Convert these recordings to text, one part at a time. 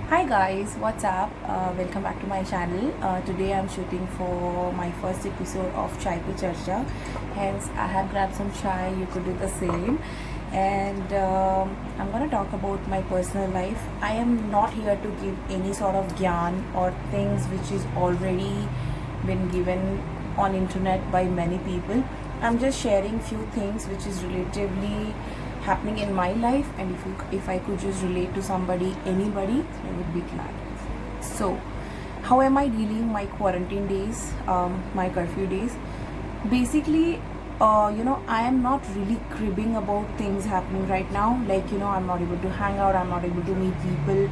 Hi guys, what's up? Welcome back to my channel. Today I'm shooting for my first episode of Chai Pe Charcha. Hence, I have grabbed some chai. You could do the same. And I'm gonna talk about my personal life. I am not here to give any sort of gyan or things which is already been given on internet by many people. I'm just sharing few things which is relatively happening in my life, and if I could just relate to somebody, anybody, I would be glad. So, how am I dealing my quarantine days, my curfew days? Basically, I am not really cribbing about things happening right now. Like, I'm not able to hang out, I'm not able to meet people,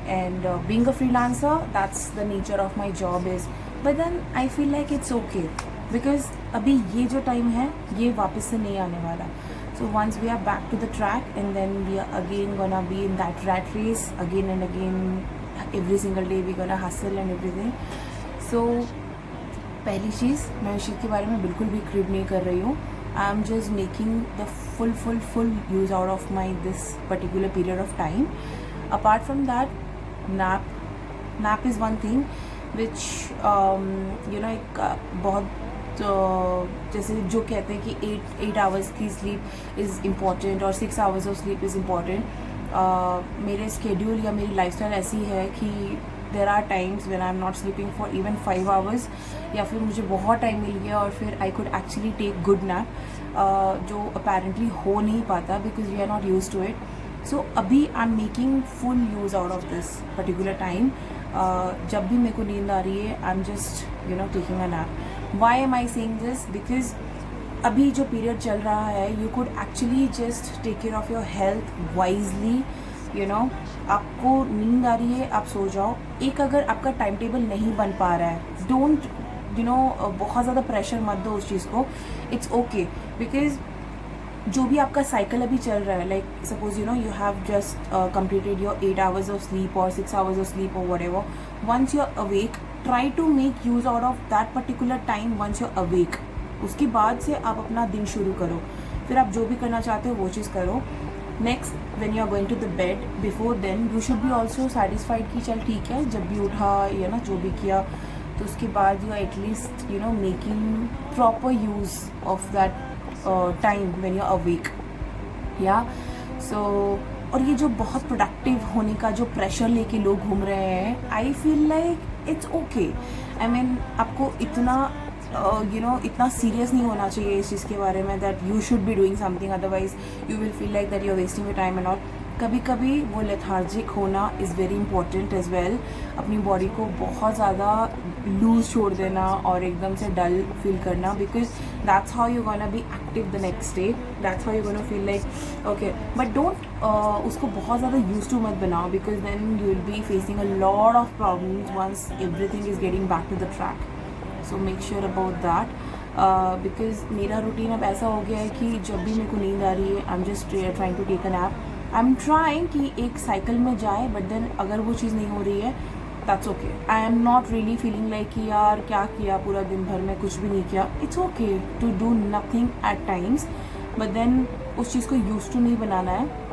and being a freelancer, that's the nature of my job is. But then I feel like it's okay because अभी ये जो time है ये वापस से नहीं आने वाला. So once we are back to the track, and then we are again gonna be in that rat race again and again. Every single day we gonna hustle and everything. So पहली चीज़, मैं इस चीज़ के बारे में बिल्कुल भी crib नहीं कर रही हूँ. आई am just making the full use out of my this particular period of time. Apart from that, nap is one thing which एक बहुत जैसे जो कहते हैं कि 8 आवर्स की स्लीप इज़ इम्पॉर्टेंट और 6 hours of sleep is important. मेरे स्केड्यूल या मेरी लाइफस्टाइल ऐसी है कि there are times when I am not sleeping for even 5 hours, या फिर मुझे बहुत टाइम मिल गया और फिर I could actually take good nap, जो अपेरेंटली हो नहीं पाता because we are not use to it. So अभी I am making full use out of this particular time. जब भी मेरे को नींद आ रही है, I am just taking a nap. Why am I saying this? Because अभी जो पीरियड चल रहा है, you could actually just take care of your health wisely. आपको नींद आ रही है, आप सो जाओ. एक अगर आपका टाइम टेबल नहीं बन पा रहा है, डोंट बहुत ज़्यादा प्रेशर मत दो उस चीज़ को. इट्स ओके बिकॉज जो भी आपका साइकिल अभी चल रहा है, like suppose you have just completed your 8 hours of sleep और 6 आवर्स ऑफ स्लीप और whatever. Once you are awake, try to make use out of that particular time. Once you are awake, उसके बाद से आप अपना दिन शुरू करो. फिर आप जो भी करना चाहते हो वो चीज़ करो. Next, when you are going to the bed, before then you should be also satisfied कि चल ठीक है, जब भी उठा जो भी किया, तो उसके बाद you are at least making proper use of that time when you are awake. या सो और ये जो बहुत प्रोडक्टिव होने का जो प्रेशर लेके लोग घूम रहे हैं, I feel like it's okay. I mean आपको इतना इतना सीरियस नहीं होना चाहिए इस चीज़ के बारे में that you should be doing something, otherwise you will feel like that you are wasting your time and all. कभी कभी वो लेथार्जिक होना is very important as well. अपनी बॉडी को बहुत ज़्यादा लूज छोड़ देना और एकदम से डल फील करना, because that's how you gonna be active the next day. That's how you gonna feel like okay. But don't उसको बहुत ज़्यादा यूज टू मत बनाओ, because then you will be facing a lot of problems once everything is getting back to the track. So make sure about that. Because मेरा routine अब ऐसा हो गया है कि जब भी मेरे को नींद आ रही है, I am just trying to take a nap. I am trying कि एक साइकिल में जाए, बट देन अगर वो चीज़ नहीं हो रही है, that's okay. I am not really feeling like कि यार क्या किया पूरा दिन भर में, कुछ भी नहीं किया. It's okay to do nothing at times, but then उस चीज़ को यूज टू नहीं बनाना है.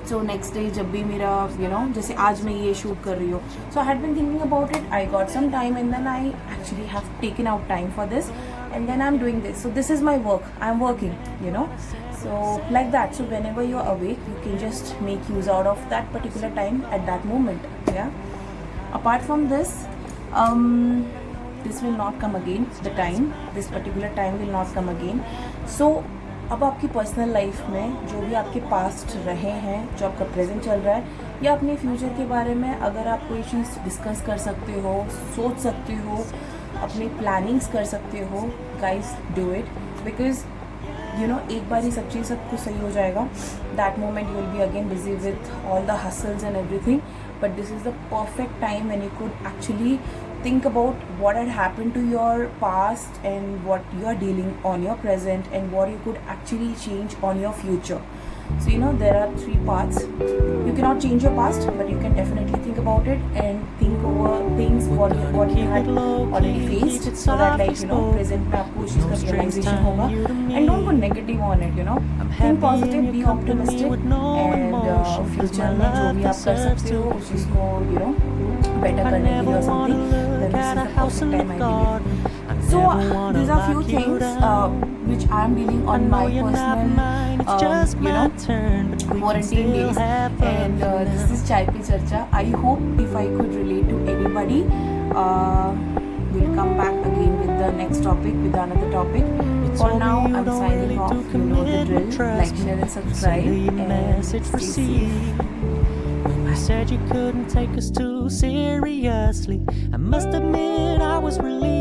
सो नेक्स्ट डे जब भी मेरा जैसे आज मैं ये शूट कर रही हूँ, so I had been thinking about it, I got some time and then I actually have taken out time for this, and then I'm doing this. So this is my work. I'm working, So like that. So whenever you're awake, you can just make use out of that particular time at that moment. Yeah. Apart from this, this will not come again. This particular time will not come again. So अब आपकी personal life में जो भी आपके past रहे हैं, जो आपका प्रेजेंट चल रहा है, या अपने फ्यूचर के बारे में अगर आप कोई चीज़ डिस्कस कर सकते हो, सोच सकते हो, अपनी प्लानिंग्स कर सकते हो, गाइस डू इट. बिकॉज एक बार ही सब चीज़ सब कुछ सही हो जाएगा. That moment you will be again busy with all the hustles and everything, but this is the perfect time when you could actually think about what had happened to your past and what you are dealing on your present and what you could actually change on your future. So there are 3 parts. You cannot change your past, but you can definitely think about it and think over things what you had already faced, so that present में आपको उस चीज़ का realization होगा. And don't go negative on it. Think positive, be optimistic, and future में जो भी आप कर सकते हो उस चीज़ को better करने के लिए or something, then this is the perfect time I believe. So these are few things which I am dealing on my personal quarantine days, and this is Chai Pe Charcha. I hope if I could relate to anybody, we'll come back again with the next topic, with another topic. For now, I'm signing off. You know the drill. Like, share and subscribe, and stay safe. You said you couldn't take us too seriously. I must admit I was relieved.